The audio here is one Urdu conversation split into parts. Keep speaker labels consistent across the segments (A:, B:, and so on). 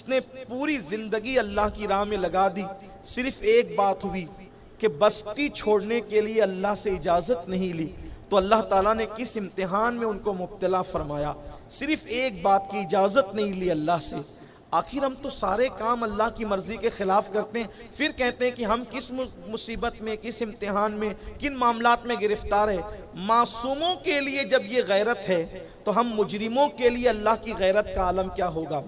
A: نے پوری زندگی اللہ کی راہ میں لگا دی، صرف ایک بات ہوئی کہ بستی چھوڑنے کے لیے اللہ سے اجازت نہیں لی، تو اللہ تعالیٰ نے کس امتحان میں ان کو مبتلا فرمایا؟ صرف ایک بات کی اجازت نہیں لی اللہ سے۔ آخر ہم تو سارے کام اللہ کی مرضی کے خلاف کرتے ہیں، پھر کہتے ہیں کہ ہم کس مصیبت میں، کس امتحان میں، کن معاملات میں گرفتار ہے۔ معصوموں کے لیے جب یہ غیرت ہے تو ہم مجرموں کے لیے اللہ کی غیرت کا عالم کیا ہوگا؟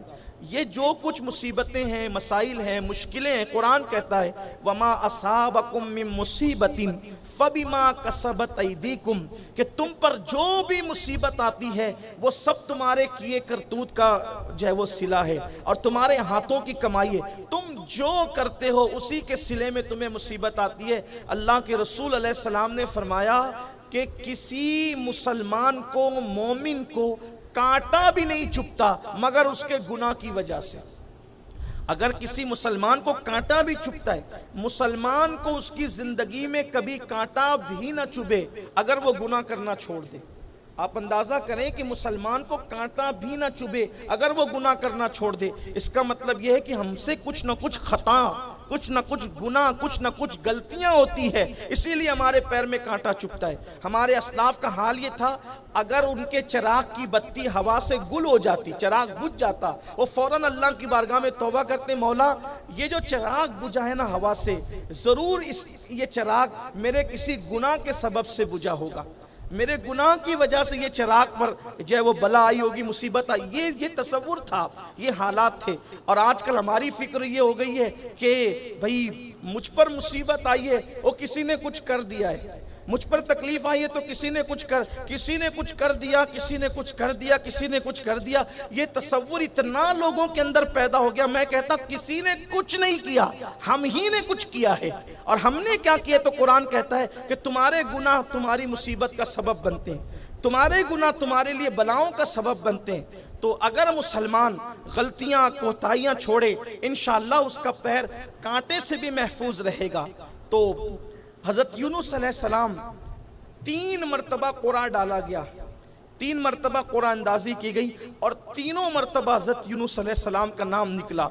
A: یہ جو کچھ مصیبتیں ہیں، مسائل ہیں، مشکلیں ہیں، قرآن کہتا ہے وَمَا أَصَابَكُم مِّن مُّصِيبَةٍ فَبِمَا كَسَبَتْ أَيْدِيكُمْ، کہ تم پر جو بھی مصیبت آتی ہے وہ سب تمہارے کیے کرتوت کا جو ہے وہ صلہ ہے اور تمہارے ہاتھوں کی کمائی ہے۔ تم جو کرتے ہو اسی کے صلے میں تمہیں مصیبت آتی ہے۔ اللہ کے رسول علیہ السلام نے فرمایا کہ کسی مسلمان کو، مومن کو کانٹا بھی نہیں چبھتا مگر اس کے گناہ کی وجہ سے۔ اگر کسی مسلمان کو کانٹا بھی چبھتا ہے، مسلمان کو اس کی زندگی میں کبھی کانٹا بھی نہ چبھے اگر وہ گناہ کرنا چھوڑ دے۔ آپ اندازہ کریں کہ مسلمان کو کانٹا بھی نہ چبھے اگر وہ گناہ کرنا چھوڑ دے، اس کا مطلب یہ ہے کہ ہم سے کچھ نہ کچھ خطا، کچھ نہ کچھ گناہ، کچھ نہ کچھ غلطیاں ہوتی ہے، اسی لیے ہمارے پیر میں کانٹا چبھتا ہے۔ ہمارے اسلاف کا حال یہ تھا، اگر ان کے چراغ کی بتی ہوا سے گل ہو جاتی، چراغ بجھ جاتا، وہ فوراً اللہ کی بارگاہ میں توبہ کرتے، مولا یہ جو چراغ بجھا ہے نا ہوا سے، ضرور یہ چراغ میرے کسی گناہ کے سبب سے بجھا ہوگا، میرے گناہ کی وجہ سے یہ چراغ پر جو ہے وہ بلا آئی ہوگی، مصیبت آئی۔ یہ تصور تھا، یہ حالات تھے۔ اور آج کل ہماری فکر یہ ہو گئی ہے کہ بھئی مجھ پر مصیبت آئی ہے، وہ کسی نے کچھ کر دیا ہے، مجھ پر تکلیف آئی ہے تو کسی نے کچھ کر دیا، کسی نے کچھ کر دیا، کسی نے کچھ کر دیا۔ یہ تصور اتنا لوگوں کے اندر پیدا ہو گیا۔ میں کہتا کسی نے کچھ نہیں کیا، ہم ہی نے کچھ کیا ہے۔ اور ہم نے کیا کیا؟ تو قرآن کہتا ہے کہ تمہارے گناہ تمہاری مصیبت کا سبب بنتے ہیں، تمہارے گناہ تمہارے لیے بلاؤں کا سبب بنتے ہیں۔ تو اگر مسلمان غلطیاں، کوتاہیاں چھوڑے، انشاءاللہ اس کا پیر کانٹے سے بھی محفوظ رہے گا۔ تو حضرت یونس علیہ السلام 3 مرتبہ قرآن ڈالا گیا، 3 مرتبہ قرآن اندازی کی گئی، اور تینوں مرتبہ حضرت یونس علیہ السلام کا نام نکلا۔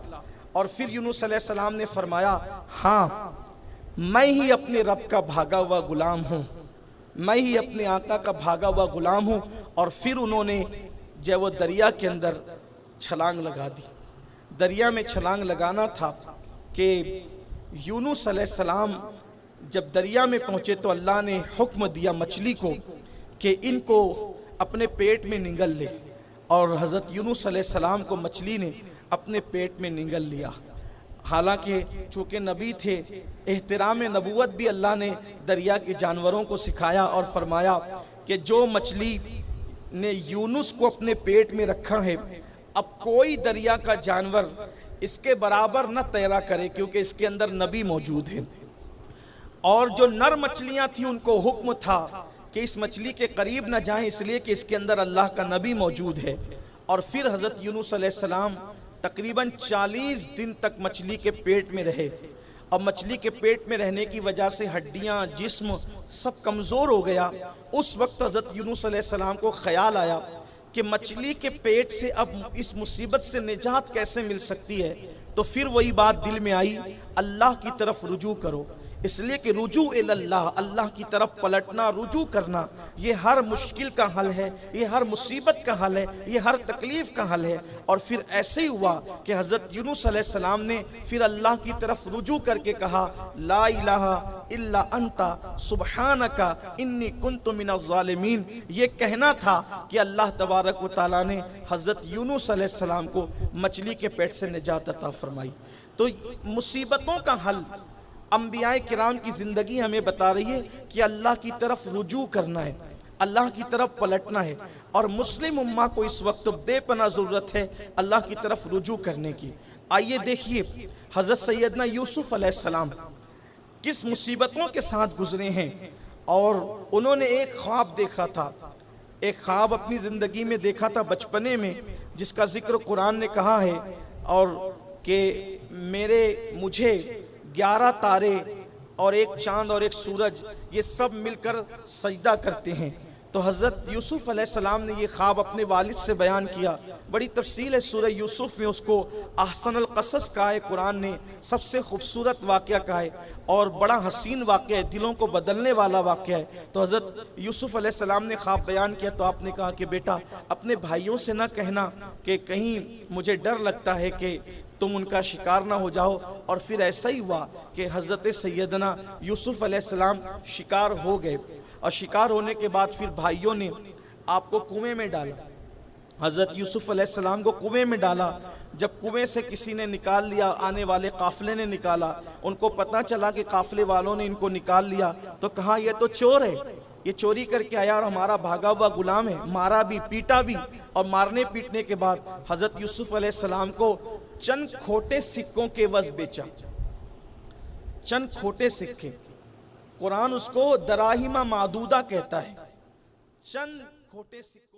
A: اور پھر یونس علیہ السلام نے فرمایا ہاں میں ہی اپنے رب کا بھاگا ہوا غلام ہوں، میں ہی اپنے آقا کا بھاگا ہوا غلام ہوں۔ اور پھر انہوں نے جو وہ دریا کے اندر چھلانگ لگا دی۔ دریا میں چھلانگ لگانا تھا کہ یونس علیہ السلام جب دریا میں پہنچے تو اللہ نے حکم دیا مچھلی کو کہ ان کو اپنے پیٹ میں نگل لے، اور حضرت یونس علیہ السلام کو مچھلی نے اپنے پیٹ میں نگل لیا۔ حالانکہ چونکہ نبی تھے، احترام نبوت بھی اللہ نے دریا کے جانوروں کو سکھایا اور فرمایا کہ جو مچھلی نے یونس کو اپنے پیٹ میں رکھا ہے، اب کوئی دریا کا جانور اس کے برابر نہ تیرا کرے، کیونکہ اس کے اندر نبی موجود ہے۔ اور جو نر مچھلیاں تھیں ان کو حکم تھا کہ اس مچھلی کے قریب نہ جائیں، اس لیے کہ اس کے اندر اللہ کا نبی موجود ہے۔ اور پھر حضرت یونس علیہ السلام تقریباً 40 دن تک مچھلی کے پیٹ میں رہے، اور مچھلی کے پیٹ میں رہنے کی وجہ سے ہڈیاں، جسم سب کمزور ہو گیا۔ اس وقت حضرت یونس علیہ السلام کو خیال آیا کہ مچھلی کے پیٹ سے اب اس مصیبت سے نجات کیسے مل سکتی ہے؟ تو پھر وہی بات دل میں آئی، اللہ کی طرف رجوع کرو، اس لیے کہ رجوع اللہ، اللہ کی طرف پلٹنا، رجوع کرنا، یہ ہر مشکل کا حل ہے، یہ ہر مصیبت کا حل ہے، یہ ہر تکلیف کا حل ہے۔ اور پھر ایسے ہی ہوا کہ حضرت یونس علیہ السلام نے پھر اللہ کی طرف رجوع کر کے کہا لا الہ الا انت سبحانک انی کنت من الظالمین۔ یہ کہنا تھا کہ اللہ تبارک و تعالیٰ نے حضرت یونس علیہ السلام کو مچھلی کے پیٹ سے نجات عطا فرمائی۔ تو مصیبتوں کا حل انبیاء کرام کی زندگی ہمیں بتا رہی ہے کہ اللہ کی طرف رجوع کرنا ہے، اللہ کی طرف پلٹنا ہے۔ اور مسلم امہ کو اس وقت بے پناہ ضرورت ہے اللہ کی طرف رجوع کرنے کی۔ آئیے دیکھیے حضرت سیدنا یوسف علیہ السلام کس مصیبتوں کے ساتھ گزرے ہیں، اور انہوں نے ایک خواب دیکھا تھا، ایک خواب اپنی زندگی میں دیکھا تھا بچپنے میں، جس کا ذکر قرآن نے کہا ہے، اور کہ مجھے 11 تارے اور ایک چاند اور ایک سورج یہ سب مل کر سجدہ کرتے ہیں۔ تو حضرت یوسف علیہ السلام نے یہ خواب اپنے والد سے بیان کیا. بڑی تفصیل ہے سورہ یوسف میں، اس کو احسن القصص کہا ہے قرآن نے، سب سے خوبصورت واقعہ کہا ہے، اور بڑا حسین واقعہ ہے، دلوں کو بدلنے والا واقعہ ہے. تو حضرت یوسف علیہ السلام نے خواب بیان کیا تو آپ نے کہا کہ بیٹا اپنے بھائیوں سے نہ کہنا کہ کہیں مجھے ڈر لگتا ہے کہ تم ان کا شکار نہ ہو جاؤ. اور پھر ایسا ہی ہوا کہ حضرت سیدنا یوسف علیہ السلام شکار ہو گئے، اور شکار ہونے کے بعد پھر بھائیوں نے آپ کو کنویں میں ڈالا. حضرت یوسف علیہ السلام کو کنویں میں ڈالا. جب کنویں سے کسی نے نکال لیا، آنے والے قافلے نے نکالا، ان کو پتا چلا کہ قافلے والوں نے ان کو نکال لیا، تو کہا یہ تو چور ہے، یہ چوری کر کے آیا اور ہمارا بھاگا ہوا غلام ہے. مارا بھی، پیٹا بھی، اور مارنے پیٹنے کے بعد حضرت یوسف علیہ السلام کو چند کھوٹے سکوں کے عوض بیچا. چند کھوٹے سکے، قرآن اس کو دراہیم معدودہ کہتا ہے. چند کھوٹے سکے